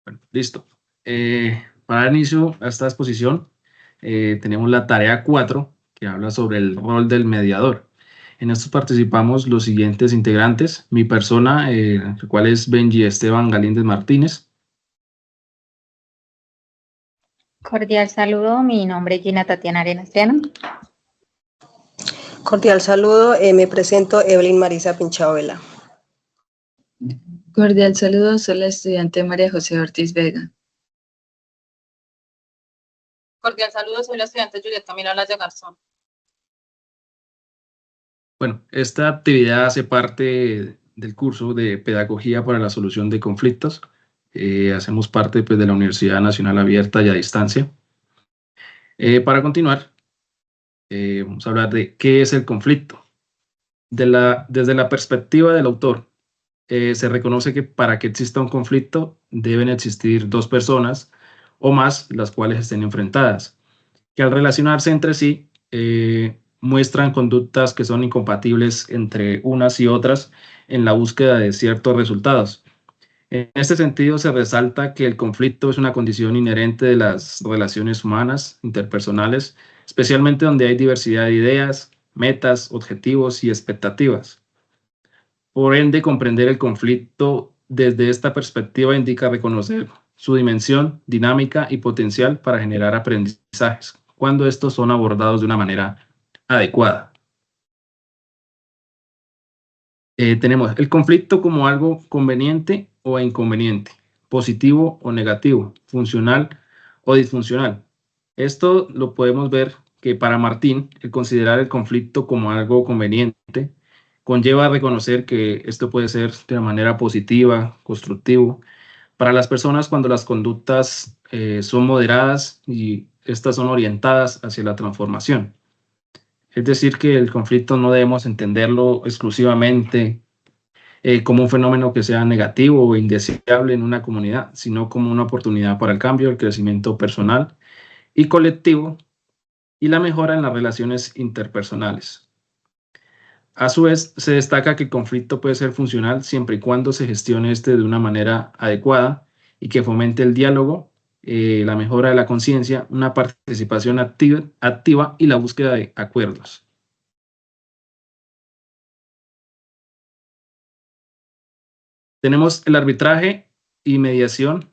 Bueno, listo. Para dar inicio a esta exposición, tenemos la tarea 4, que habla sobre el rol del mediador. En esto participamos los siguientes integrantes: mi persona, el cual es Benji Esteban Galíndez Martínez. Cordial saludo, mi nombre es Gina Tatiana Arenas Triano. Cordial saludo, me presento Evelyn Marisa Pinchao Vela. Cordial saludo, soy la estudiante María José Ortiz Vega. Cordial saludo, soy la estudiante Julieta Miralaya Garzón. Bueno, esta actividad hace parte del curso de Pedagogía para la Solución de Conflictos. Hacemos parte pues, de la Universidad Nacional Abierta y a Distancia. Para continuar, vamos a hablar de qué es el conflicto. Desde la perspectiva del autor, se reconoce que para que exista un conflicto deben existir dos personas o más las cuales estén enfrentadas, que al relacionarse entre sí muestran conductas que son incompatibles entre unas y otras en la búsqueda de ciertos resultados. En este sentido, se resalta que el conflicto es una condición inherente de las relaciones humanas, interpersonales, especialmente donde hay diversidad de ideas, metas, objetivos y expectativas. Por ende, comprender el conflicto desde esta perspectiva indica reconocer su dimensión, dinámica y potencial para generar aprendizajes, cuando estos son abordados de una manera adecuada. Tenemos el conflicto como algo conveniente o inconveniente, positivo o negativo, funcional o disfuncional. Esto lo podemos ver que para Martín, el considerar el conflicto como algo conveniente conlleva a reconocer que esto puede ser de una manera positiva, constructivo, para las personas cuando las conductas son moderadas y estas son orientadas hacia la transformación. Es decir, que el conflicto no debemos entenderlo exclusivamente como un fenómeno que sea negativo o indeseable en una comunidad, sino como una oportunidad para el cambio, el crecimiento personal y colectivo y la mejora en las relaciones interpersonales. A su vez, se destaca que el conflicto puede ser funcional siempre y cuando se gestione de una manera adecuada y que fomente el diálogo, la mejora de la conciencia, una participación activa y la búsqueda de acuerdos. Tenemos el arbitraje y mediación,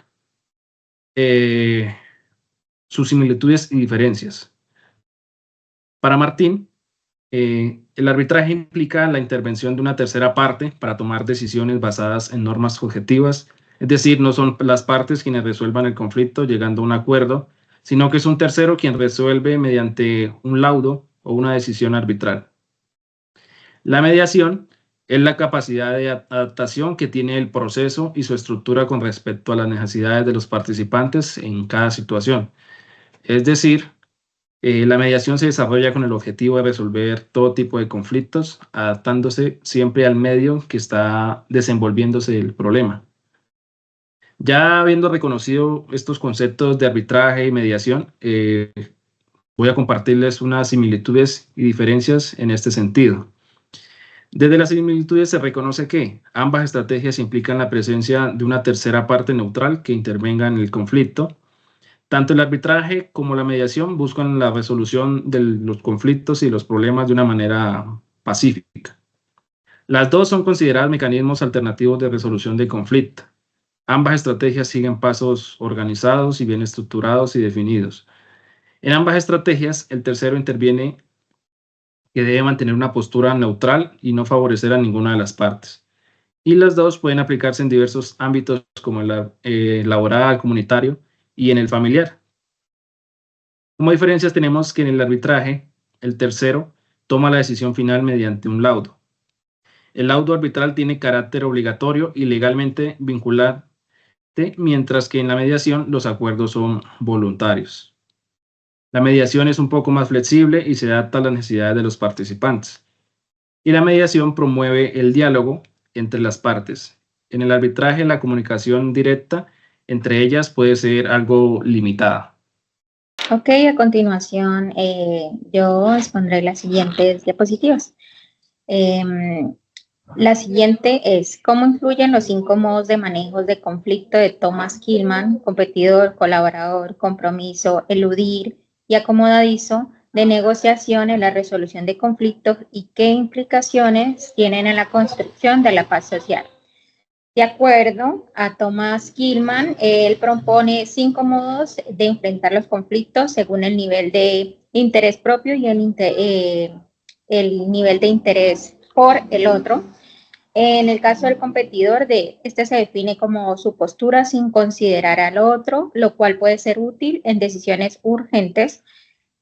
sus similitudes y diferencias. Para Martín, el arbitraje implica la intervención de una tercera parte para tomar decisiones basadas en normas objetivas, es decir, no son las partes quienes resuelvan el conflicto llegando a un acuerdo, sino que es un tercero quien resuelve mediante un laudo o una decisión arbitral. La mediación es la capacidad de adaptación que tiene el proceso y su estructura con respecto a las necesidades de los participantes en cada situación. Es decir, la mediación se desarrolla con el objetivo de resolver todo tipo de conflictos, adaptándose siempre al medio que está desenvolviéndose el problema. Ya habiendo reconocido estos conceptos de arbitraje y mediación, voy a compartirles unas similitudes y diferencias en este sentido. Desde las similitudes se reconoce que ambas estrategias implican la presencia de una tercera parte neutral que intervenga en el conflicto. Tanto el arbitraje como la mediación buscan la resolución de los conflictos y los problemas de una manera pacífica. Las dos son consideradas mecanismos alternativos de resolución de conflicto. Ambas estrategias siguen pasos organizados y bien estructurados y definidos. En ambas estrategias, el tercero interviene que debe mantener una postura neutral y no favorecer a ninguna de las partes. Y las dos pueden aplicarse en diversos ámbitos como el laboral, comunitario y en el familiar. Como diferencias tenemos que en el arbitraje, el tercero toma la decisión final mediante un laudo. El laudo arbitral tiene carácter obligatorio y legalmente vinculante, mientras que en la mediación los acuerdos son voluntarios. La mediación es un poco más flexible y se adapta a las necesidades de los participantes. Y la mediación promueve el diálogo entre las partes. En el arbitraje, la comunicación directa entre ellas puede ser algo limitada. Ok, a continuación yo expondré las siguientes diapositivas. La siguiente es, ¿cómo influyen los 5 modos de manejo de conflicto de Thomas Kilmann, competidor, colaborador, compromiso, eludir y acomodadizo, de negociación en la resolución de conflictos y qué implicaciones tienen en la construcción de la paz social? De acuerdo a Thomas Kilmann, él propone 5 modos de enfrentar los conflictos según el nivel de interés propio y el nivel de interés por el otro. En el caso del competidor, este se define como su postura sin considerar al otro, lo cual puede ser útil en decisiones urgentes.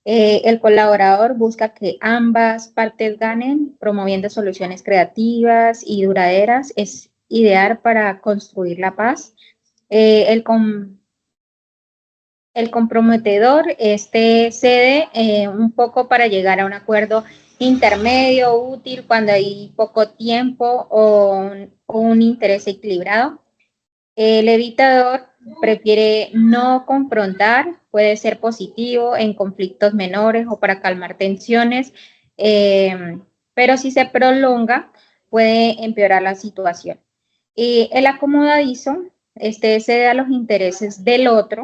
El colaborador busca que ambas partes ganen, promoviendo soluciones creativas y duraderas. Es ideal para construir la paz. El comprometedor cede un poco para llegar a un acuerdo intermedio, útil cuando hay poco tiempo o un interés equilibrado. El evitador prefiere no confrontar, puede ser positivo en conflictos menores o para calmar tensiones, pero si se prolonga puede empeorar la situación. El acomodadizo cede a los intereses del otro.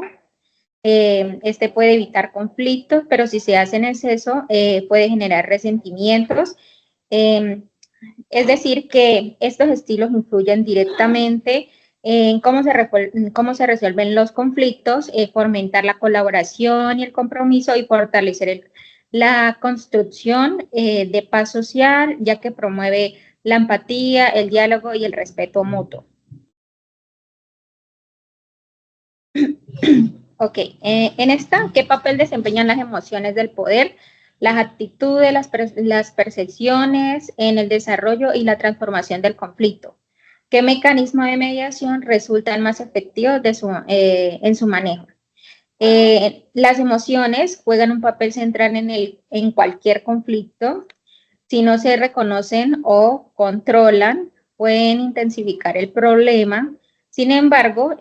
Puede evitar conflictos, pero si se hace en exceso puede generar resentimientos. Es decir, que estos estilos influyen directamente en cómo se resuelven los conflictos, fomentar la colaboración y el compromiso y fortalecer la construcción de paz social, ya que promueve la empatía, el diálogo y el respeto mutuo. Ok, en esta, ¿qué papel desempeñan las emociones del poder, las actitudes, las percepciones en el desarrollo y la transformación del conflicto? ¿Qué mecanismo de mediación resultan más efectivos en su manejo? Las emociones juegan un papel central en cualquier conflicto. Si no se reconocen o controlan, pueden intensificar el problema. Sin embargo,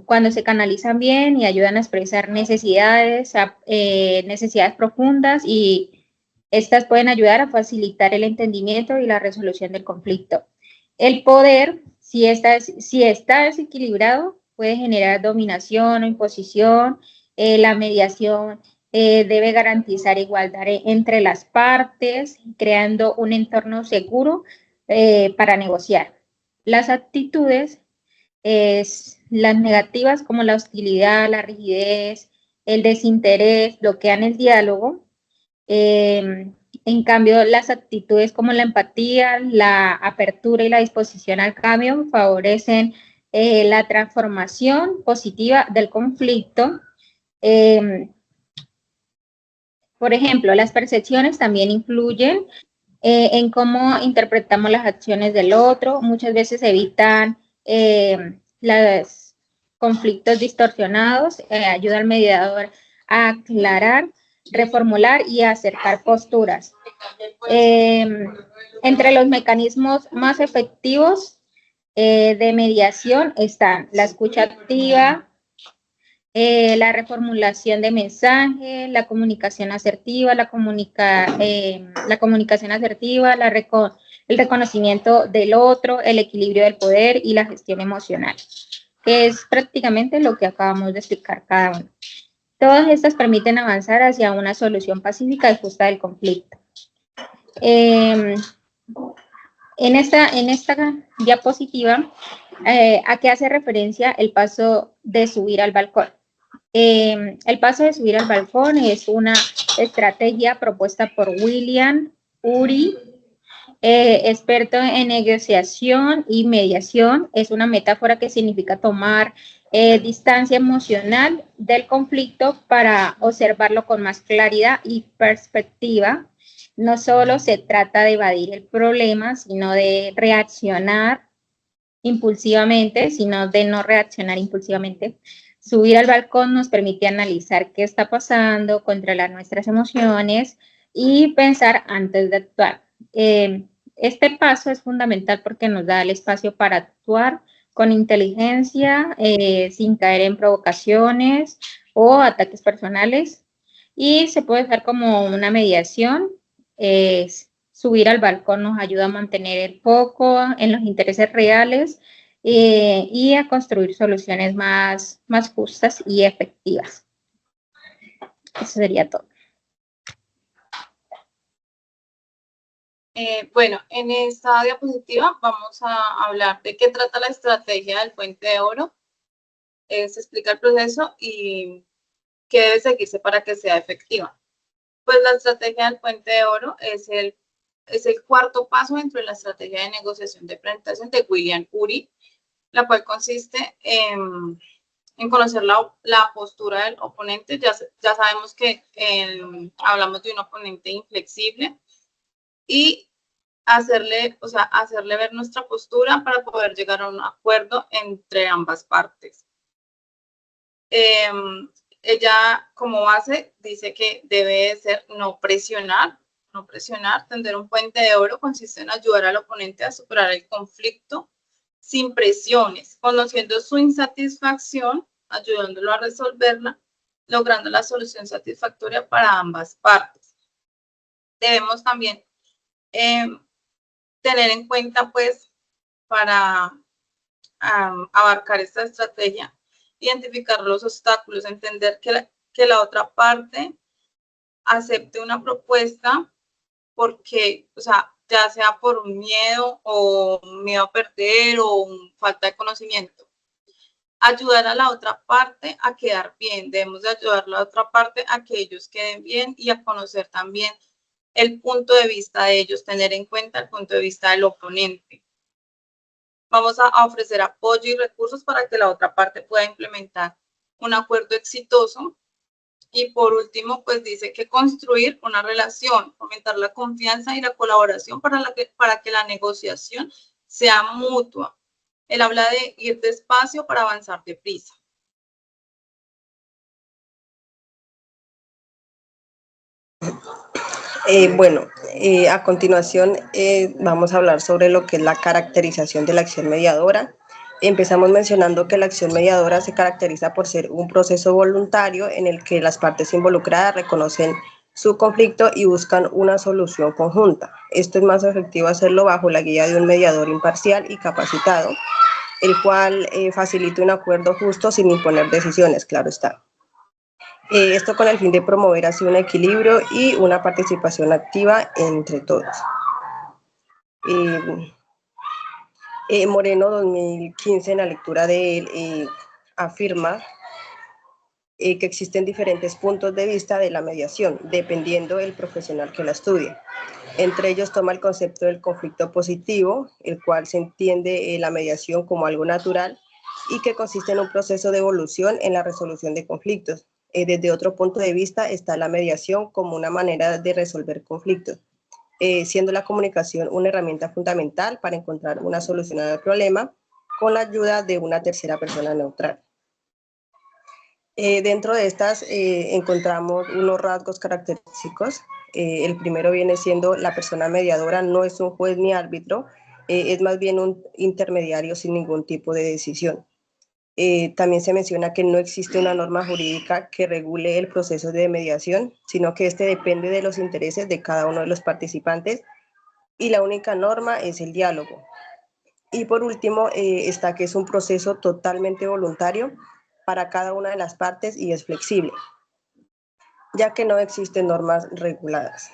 cuando se canalizan bien y ayudan a expresar necesidades profundas, y estas pueden ayudar a facilitar el entendimiento y la resolución del conflicto. El poder, si está desequilibrado, puede generar dominación o imposición. La mediación debe garantizar igualdad entre las partes, creando un entorno seguro para negociar. Las actitudes, las negativas como la hostilidad, la rigidez, el desinterés, bloquean el diálogo. En cambio, las actitudes como la empatía, la apertura y la disposición al cambio favorecen la transformación positiva del conflicto. Por ejemplo, las percepciones también influyen en cómo interpretamos las acciones del otro. Muchas veces evitan los conflictos distorsionados, ayuda al mediador a aclarar, reformular y acercar posturas. Entre los mecanismos más efectivos de mediación están la escucha activa, la reformulación de mensaje, la comunicación asertiva, el reconocimiento del otro, el equilibrio del poder y la gestión emocional, que es prácticamente lo que acabamos de explicar cada uno. Todas estas permiten avanzar hacia una solución pacífica y justa del conflicto. En esta diapositiva, ¿a qué hace referencia el paso de subir al balcón? El paso de subir al balcón es una estrategia propuesta por William Ury, experto en negociación y mediación. Es una metáfora que significa tomar distancia emocional del conflicto para observarlo con más claridad y perspectiva. No solo se trata de evadir el problema, sino de reaccionar impulsivamente, sino de no reaccionar impulsivamente. Subir al balcón nos permite analizar qué está pasando, controlar nuestras emociones y pensar antes de actuar. Este paso es fundamental porque nos da el espacio para actuar con inteligencia, sin caer en provocaciones o ataques personales, y se puede usar como una mediación subir al balcón nos ayuda a mantener el foco en los intereses reales y a construir soluciones más justas y efectivas. Eso sería todo. Bueno, en esta diapositiva vamos a hablar de qué trata la estrategia del Puente de Oro. Se explica el proceso y qué debe seguirse para que sea efectiva. Pues la estrategia del Puente de Oro es el cuarto paso dentro de la estrategia de negociación de presentación de William Ury, la cual consiste en conocer la postura del oponente. Ya sabemos que hablamos de un oponente inflexible y hacerle ver nuestra postura para poder llegar a un acuerdo entre ambas partes. Ella como base dice que debe ser no presionar. Tender un puente de oro consiste en ayudar al oponente a superar el conflicto sin presiones, conociendo su insatisfacción, ayudándolo a resolverla, logrando la solución satisfactoria para ambas partes. Debemos también tener en cuenta, pues, para abarcar esta estrategia, identificar los obstáculos, entender que la otra parte acepte una propuesta porque, o sea, ya sea por un miedo o un miedo a perder o falta de conocimiento. Ayudar a la otra parte a quedar bien. Debemos de ayudar a la otra parte a que ellos queden bien y a conocer también el punto de vista de ellos, tener en cuenta el punto de vista del oponente. Vamos a ofrecer apoyo y recursos para que la otra parte pueda implementar un acuerdo exitoso. Y por último, pues dice que construir una relación, fomentar la confianza y la colaboración para que la negociación sea mutua. Él habla de ir despacio para avanzar deprisa. A continuación vamos a hablar sobre lo que es la caracterización de la acción mediadora. Empezamos mencionando que la acción mediadora se caracteriza por ser un proceso voluntario en el que las partes involucradas reconocen su conflicto y buscan una solución conjunta. Esto es más efectivo hacerlo bajo la guía de un mediador imparcial y capacitado, el cual facilita un acuerdo justo sin imponer decisiones, claro está. Esto con el fin de promover así un equilibrio y una participación activa entre todos. Moreno 2015, en la lectura de él, afirma que existen diferentes puntos de vista de la mediación, dependiendo del profesional que la estudie. Entre ellos toma el concepto del conflicto positivo, el cual se entiende la mediación como algo natural y que consiste en un proceso de evolución en la resolución de conflictos. Desde otro punto de vista está la mediación como una manera de resolver conflictos, siendo la comunicación una herramienta fundamental para encontrar una solución al problema con la ayuda de una tercera persona neutral. Dentro de estas encontramos unos rasgos característicos. El primero viene siendo la persona mediadora no es un juez ni árbitro, es más bien un intermediario sin ningún tipo de decisión. También se menciona que no existe una norma jurídica que regule el proceso de mediación, sino que este depende de los intereses de cada uno de los participantes y la única norma es el diálogo. Y por último está que es un proceso totalmente voluntario para cada una de las partes y es flexible, ya que no existen normas reguladas.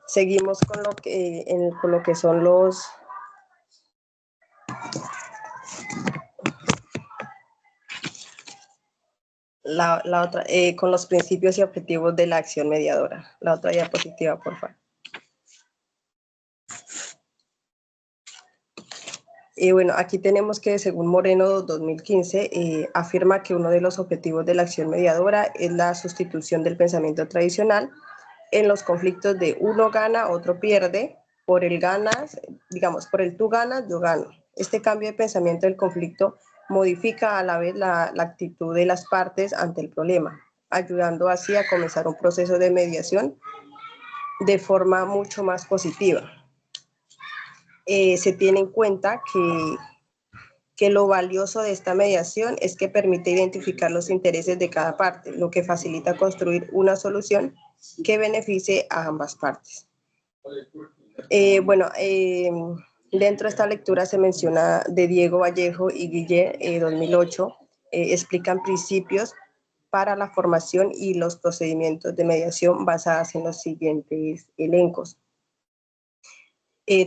Seguimos con lo que son los con los principios y objetivos de la acción mediadora. La otra diapositiva, por favor. Aquí tenemos que, según Moreno 2015, afirma que uno de los objetivos de la acción mediadora es la sustitución del pensamiento tradicional en los conflictos de uno gana, otro pierde, por el ganas, digamos, por el tú ganas, yo gano. Este cambio de pensamiento del conflicto modifica a la vez la actitud de las partes ante el problema, ayudando así a comenzar un proceso de mediación de forma mucho más positiva. Se tiene en cuenta que lo valioso de esta mediación es que permite identificar los intereses de cada parte, lo que facilita construir una solución que beneficie a ambas partes. Dentro de esta lectura se menciona de Diego Vallejo y Guille, 2008, explican principios para la formación y los procedimientos de mediación basadas en los siguientes elencos.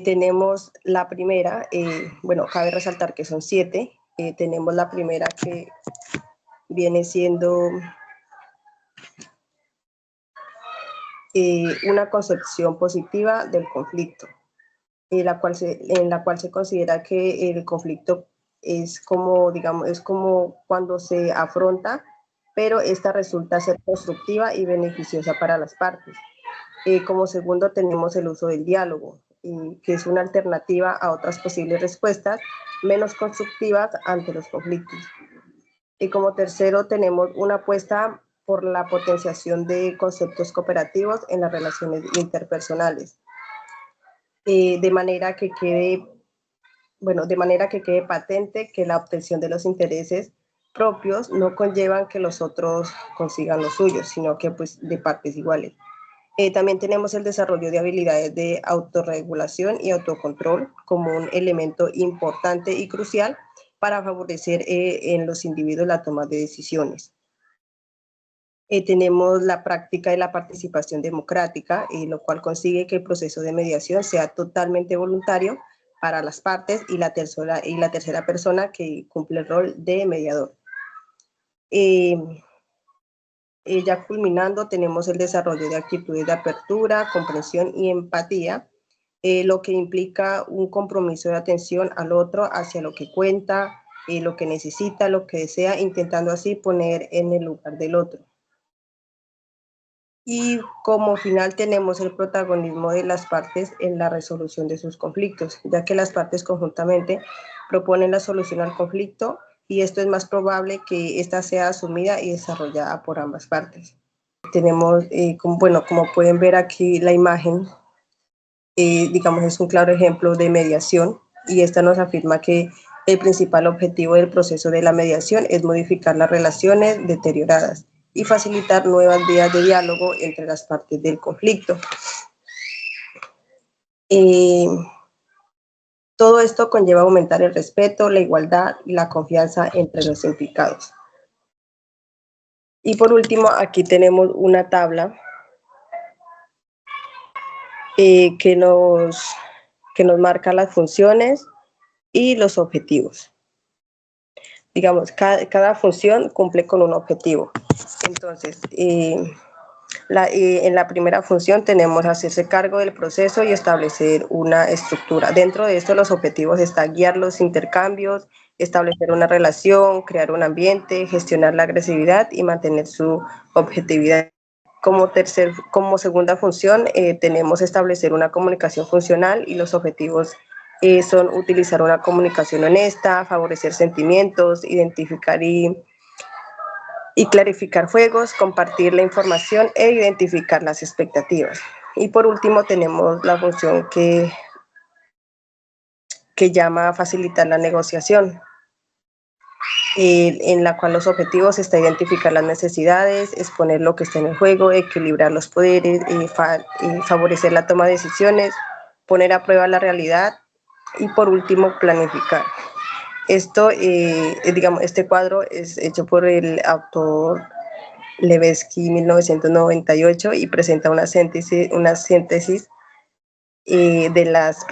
Tenemos la primera, cabe resaltar que son 7. Tenemos la primera que viene siendo una concepción positiva del conflicto, en la cual se considera que el conflicto es como cuando se afronta, pero esta resulta ser constructiva y beneficiosa para las partes. Como segundo tenemos el uso del diálogo, que es una alternativa a otras posibles respuestas menos constructivas ante los conflictos. Y como tercero tenemos una apuesta por la potenciación de conceptos cooperativos en las relaciones interpersonales, de manera que quede patente que la obtención de los intereses propios no conllevan que los otros consigan los suyos, sino que pues de partes iguales. También tenemos el desarrollo de habilidades de autorregulación y autocontrol como un elemento importante y crucial para favorecer en los individuos la toma de decisiones. Tenemos la práctica de la participación democrática, lo cual consigue que el proceso de mediación sea totalmente voluntario para las partes y la tercera persona que cumple el rol de mediador. Ya culminando, tenemos el desarrollo de actitudes de apertura, comprensión y empatía, lo que implica un compromiso de atención al otro hacia lo que cuenta, lo que necesita, lo que desea, intentando así poner en el lugar del otro. Y como final tenemos el protagonismo de las partes en la resolución de sus conflictos, ya que las partes conjuntamente proponen la solución al conflicto y esto es más probable que ésta sea asumida y desarrollada por ambas partes. Tenemos, como pueden ver aquí la imagen, es un claro ejemplo de mediación y esta nos afirma que el principal objetivo del proceso de la mediación es modificar las relaciones deterioradas y facilitar nuevas vías de diálogo entre las partes del conflicto. Todo esto conlleva aumentar el respeto, la igualdad y la confianza entre los implicados. Y por último, aquí tenemos una tabla que nos marca las funciones y los objetivos. Cada función cumple con un objetivo. Entonces, en la primera función tenemos hacerse cargo del proceso y establecer una estructura. Dentro de esto los objetivos están guiar los intercambios, establecer una relación, crear un ambiente, gestionar la agresividad y mantener su objetividad. Como segunda función tenemos establecer una comunicación funcional y los objetivos son utilizar una comunicación honesta, favorecer sentimientos, identificar y clarificar fuegos, compartir la información e identificar las expectativas. Y por último tenemos la función que llama a facilitar la negociación, en la cual los objetivos está identificar las necesidades, exponer lo que está en el juego, equilibrar los poderes, favorecer la toma de decisiones, poner a prueba la realidad y por último planificar. Esto, este cuadro es hecho por el autor Levesque 1998 y presenta una síntesis de las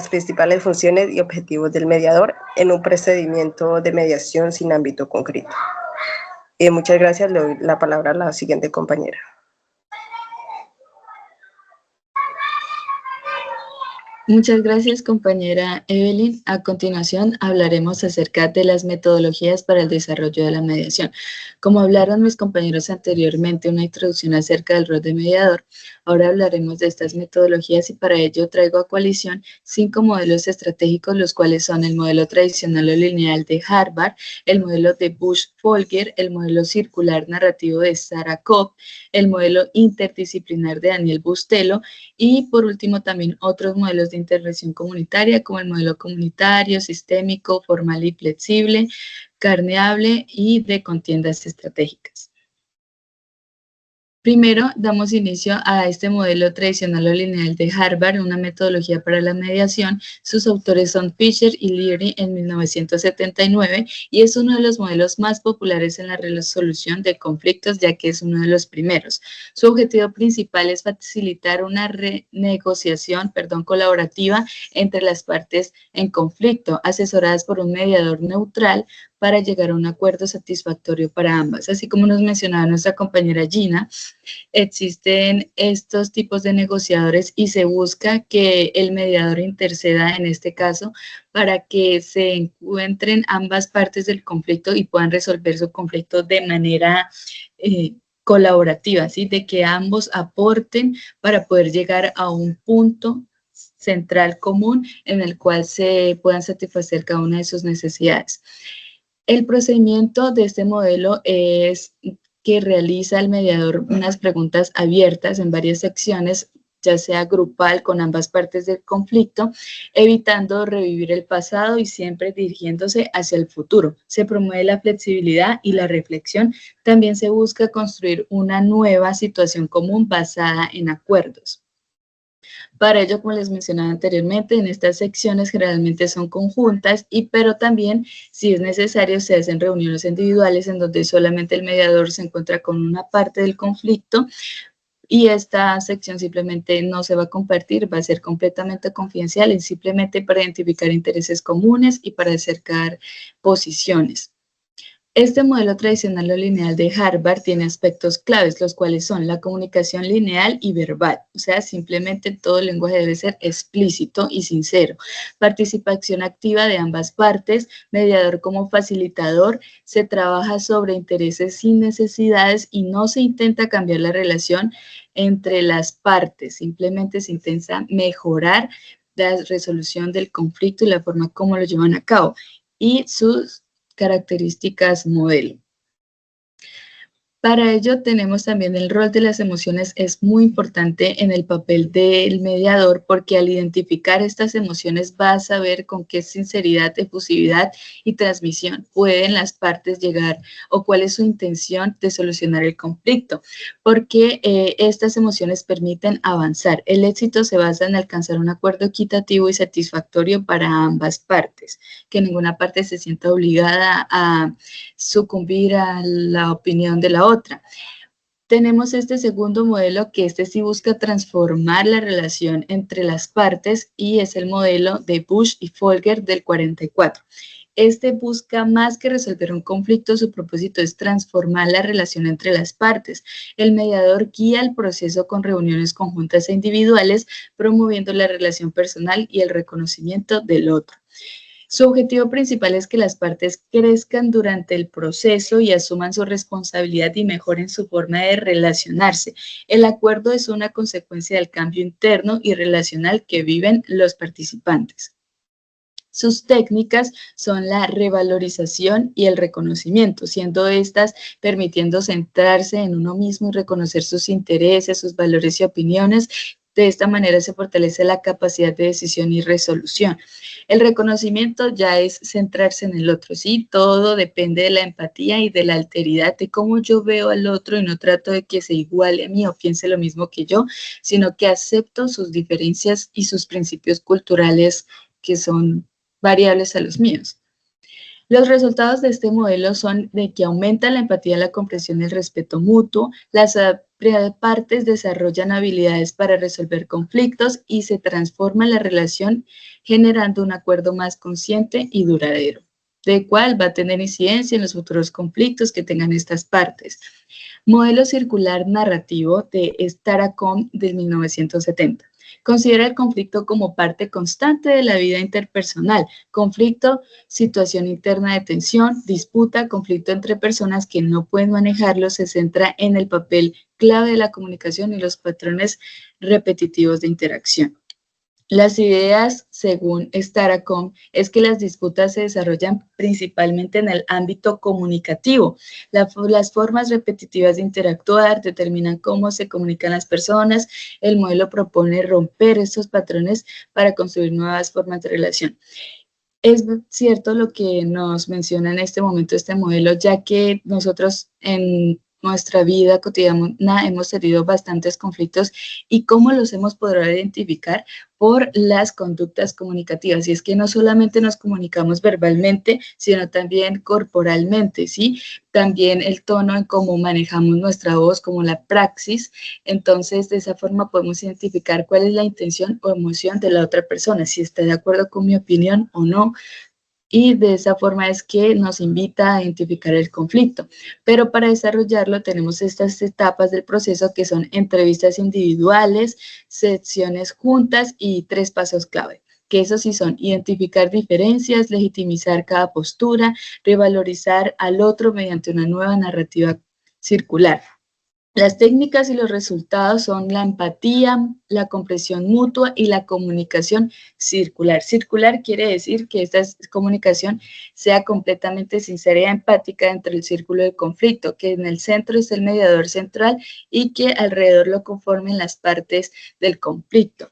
principales funciones y objetivos del mediador en un procedimiento de mediación sin ámbito concreto. Muchas gracias, le doy la palabra a la siguiente compañera. Muchas gracias, compañera Evelyn. A continuación hablaremos acerca de las metodologías para el desarrollo de la mediación. Como hablaron mis compañeros anteriormente, una introducción acerca del rol de mediador, ahora hablaremos de estas metodologías y para ello traigo a coalición 5 modelos estratégicos, los cuales son el modelo tradicional o lineal de Harvard, el modelo de Bush-Folger, el modelo circular narrativo de Sarah Cobb, el modelo interdisciplinar de Daniel Bustelo y por último también otros modelos de intervención comunitaria como el modelo comunitario, sistémico, formal y flexible, carneable y de contiendas estratégicas. Primero, damos inicio a este modelo tradicional o lineal de Harvard, una metodología para la mediación. Sus autores son Fisher y Leary en 1979 y es uno de los modelos más populares en la resolución de conflictos, ya que es uno de los primeros. Su objetivo principal es facilitar una renegociación colaborativa entre las partes en conflicto, asesoradas por un mediador neutral, para llegar a un acuerdo satisfactorio para ambas. Así como nos mencionaba nuestra compañera Gina, existen estos tipos de negociadores y se busca que el mediador interceda en este caso para que se encuentren ambas partes del conflicto y puedan resolver su conflicto de manera colaborativa, ¿sí? De que ambos aporten para poder llegar a un punto central común en el cual se puedan satisfacer cada una de sus necesidades. El procedimiento de este modelo es que realiza el mediador unas preguntas abiertas en varias secciones, ya sea grupal con ambas partes del conflicto, evitando revivir el pasado y siempre dirigiéndose hacia el futuro. Se promueve la flexibilidad y la reflexión. También se busca construir una nueva situación común basada en acuerdos. Para ello, como les mencionaba anteriormente, en estas secciones generalmente son conjuntas, pero también, si es necesario, se hacen reuniones individuales en donde solamente el mediador se encuentra con una parte del conflicto y esta sección simplemente no se va a compartir, va a ser completamente confidencial y simplemente para identificar intereses comunes y para acercar posiciones. Este modelo tradicional o lineal de Harvard tiene aspectos claves, los cuales son la comunicación lineal y verbal, o sea, simplemente todo el lenguaje debe ser explícito y sincero. Participación activa de ambas partes, mediador como facilitador, se trabaja sobre intereses sin necesidades y no se intenta cambiar la relación entre las partes, simplemente se intenta mejorar la resolución del conflicto y la forma como lo llevan a cabo y sus características modelo. Para ello tenemos también el rol de las emociones, es muy importante en el papel del mediador porque al identificar estas emociones va a saber con qué sinceridad, efusividad y transmisión pueden las partes llegar o cuál es su intención de solucionar el conflicto, porque estas emociones permiten avanzar. El éxito se basa en alcanzar un acuerdo equitativo y satisfactorio para ambas partes, que ninguna parte se sienta obligada a sucumbir a la opinión de la otra. Tenemos este segundo modelo que sí busca transformar la relación entre las partes y es el modelo de Bush y Folger del 44. Busca más que resolver un conflicto, su propósito es transformar la relación entre las partes. El mediador guía el proceso con reuniones conjuntas e individuales, promoviendo la relación personal y el reconocimiento del otro. Su objetivo principal es que las partes crezcan durante el proceso y asuman su responsabilidad y mejoren su forma de relacionarse. El acuerdo es una consecuencia del cambio interno y relacional que viven los participantes. Sus técnicas son la revalorización y el reconocimiento, siendo estas permitiendo centrarse en uno mismo y reconocer sus intereses, sus valores y opiniones. De esta manera se fortalece la capacidad de decisión y resolución. El reconocimiento ya es centrarse en el otro, ¿sí? Todo depende de la empatía y de la alteridad, de cómo yo veo al otro y no trato de que se iguale a mí o piense lo mismo que yo, sino que acepto sus diferencias y sus principios culturales que son variables a los míos. Los resultados de este modelo son de que aumenta la empatía, la comprensión y el respeto mutuo, las partes desarrollan habilidades para resolver conflictos y se transforma la relación generando un acuerdo más consciente y duradero, de cual va a tener incidencia en los futuros conflictos que tengan estas partes. Modelo circular narrativo de Staracom del 1970. Considera el conflicto como parte constante de la vida interpersonal. Conflicto, situación interna de tensión, disputa, conflicto entre personas que no pueden manejarlo, se centra en el papel clave de la comunicación y los patrones repetitivos de interacción. Las ideas, según Staracom, es que las disputas se desarrollan principalmente en el ámbito comunicativo. Las formas repetitivas de interactuar determinan cómo se comunican las personas. El modelo propone romper estos patrones para construir nuevas formas de relación. Es cierto lo que nos menciona en este momento este modelo, ya que nosotros en nuestra vida cotidiana hemos tenido bastantes conflictos y cómo los hemos podido identificar por las conductas comunicativas. Y es que no solamente nos comunicamos verbalmente, sino también corporalmente, ¿sí? También el tono en cómo manejamos nuestra voz, como la praxis. Entonces, de esa forma podemos identificar cuál es la intención o emoción de la otra persona, si está de acuerdo con mi opinión o no. Y de esa forma es que nos invita a identificar el conflicto. Pero para desarrollarlo tenemos estas etapas del proceso que son entrevistas individuales, secciones juntas y 3 pasos clave, que esos sí son identificar diferencias, legitimizar cada postura, revalorizar al otro mediante una nueva narrativa circular. Las técnicas y los resultados son la empatía, la comprensión mutua y la comunicación circular. Circular quiere decir que esta comunicación sea completamente sincera y empática dentro del círculo del conflicto, que en el centro es el mediador central y que alrededor lo conformen las partes del conflicto,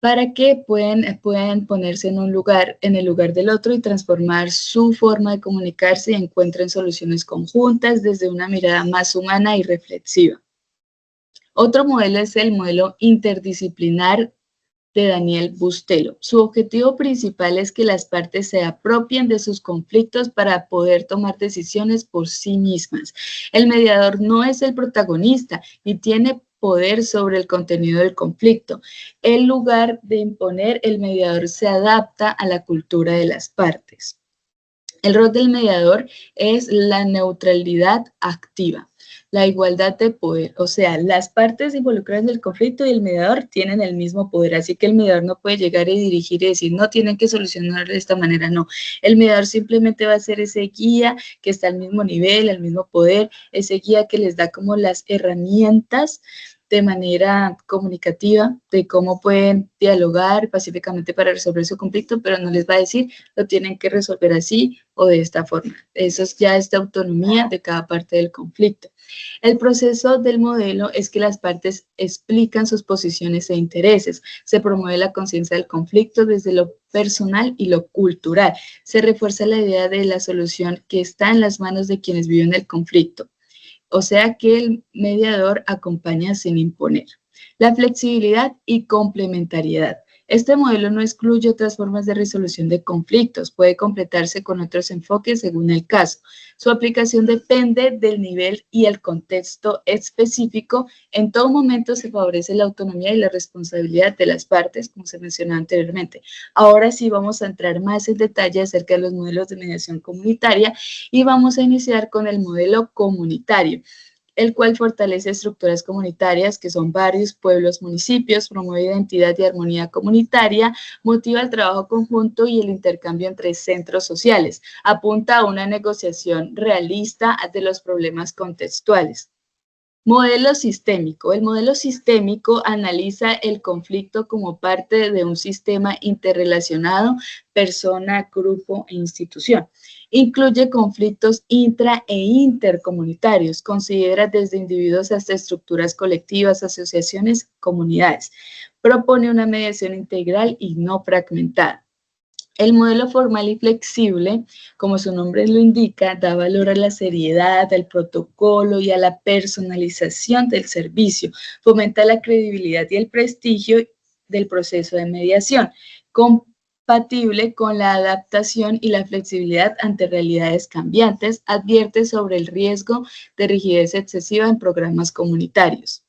para que puedan ponerse en el lugar del otro y transformar su forma de comunicarse y encuentren soluciones conjuntas desde una mirada más humana y reflexiva. Otro modelo es el modelo interdisciplinar de Daniel Bustelo. Su objetivo principal es que las partes se apropien de sus conflictos para poder tomar decisiones por sí mismas. El mediador no es el protagonista ni tiene poder sobre el contenido del conflicto. En lugar de imponer, el mediador se adapta a la cultura de las partes. El rol del mediador es la neutralidad activa, la igualdad de poder, o sea, las partes involucradas en el conflicto y el mediador tienen el mismo poder, así que el mediador no puede llegar y dirigir y decir, no, tienen que solucionar de esta manera, no. El mediador simplemente va a ser ese guía que está al mismo nivel, al mismo poder, ese guía que les da como las herramientas de manera comunicativa de cómo pueden dialogar pacíficamente para resolver su conflicto, pero no les va a decir, lo tienen que resolver así o de esta forma. Eso es ya esta autonomía de cada parte del conflicto. El proceso del modelo es que las partes explican sus posiciones e intereses. Se promueve la conciencia del conflicto desde lo personal y lo cultural. Se refuerza la idea de la solución que está en las manos de quienes viven el conflicto. O sea que el mediador acompaña sin imponer. La flexibilidad y complementariedad. Este modelo no excluye otras formas de resolución de conflictos, puede completarse con otros enfoques según el caso. Su aplicación depende del nivel y el contexto específico. En todo momento se favorece la autonomía y la responsabilidad de las partes, como se mencionó anteriormente. Ahora sí vamos a entrar más en detalle acerca de los modelos de mediación comunitaria y vamos a iniciar con el modelo comunitario, el cual fortalece estructuras comunitarias que son varios pueblos, municipios, promueve identidad y armonía comunitaria, motiva el trabajo conjunto y el intercambio entre centros sociales, apunta a una negociación realista de los problemas contextuales. Modelo sistémico. El modelo sistémico analiza el conflicto como parte de un sistema interrelacionado, persona, grupo e institución. Incluye conflictos intra e intercomunitarios, considera desde individuos hasta estructuras colectivas, asociaciones, comunidades. Propone una mediación integral y no fragmentada. El modelo formal y flexible, como su nombre lo indica, da valor a la seriedad, al protocolo y a la personalización del servicio. Fomenta la credibilidad y el prestigio del proceso de mediación, compatible con la adaptación y la flexibilidad ante realidades cambiantes, advierte sobre el riesgo de rigidez excesiva en programas comunitarios.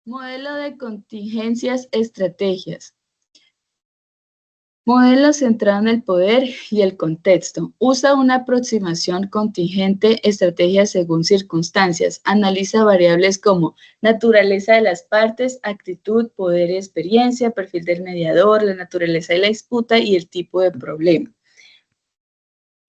Modelo de contingencias, estrategias. Modelo centrado en el poder y el contexto. Usa una aproximación contingente, estrategias según circunstancias. Analiza variables como naturaleza de las partes, actitud, poder y experiencia, perfil del mediador, la naturaleza de la disputa y el tipo de problema.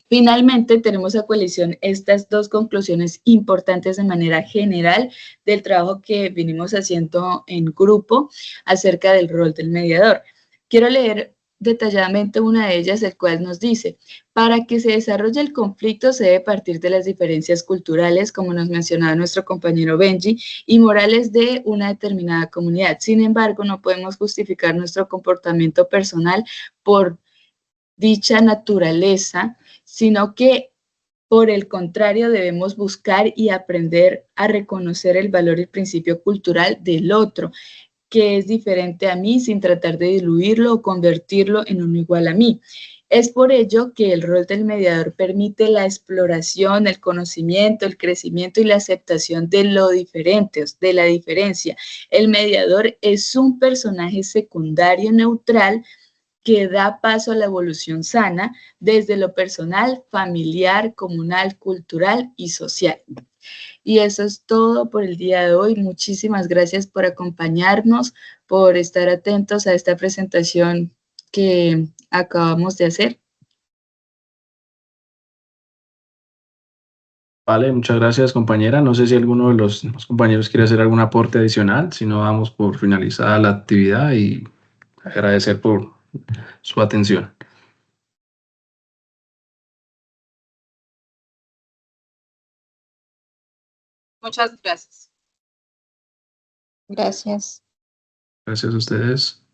Finalmente, tenemos a coalición estas dos conclusiones importantes de manera general del trabajo que venimos haciendo en grupo acerca del rol del mediador. Quiero leer detalladamente una de ellas, el cual nos dice: para que se desarrolle el conflicto se debe partir de las diferencias culturales, como nos mencionaba nuestro compañero Benji, y morales de una determinada comunidad. Sin embargo, no podemos justificar nuestro comportamiento personal por dicha naturaleza, sino que por el contrario debemos buscar y aprender a reconocer el valor y el principio cultural del otro, que es diferente a mí, sin tratar de diluirlo o convertirlo en uno igual a mí. Es por ello que el rol del mediador permite la exploración, el conocimiento, el crecimiento y la aceptación de lo diferente, de la diferencia. El mediador es un personaje secundario neutral que da paso a la evolución sana desde lo personal, familiar, comunal, cultural y social. Y eso es todo por el día de hoy. Muchísimas gracias por acompañarnos, por estar atentos a esta presentación que acabamos de hacer. Vale, muchas gracias, compañera. No sé si alguno de los compañeros quiere hacer algún aporte adicional, si no, damos por finalizada la actividad y agradecer por su atención. Muchas gracias. Gracias. Gracias a ustedes.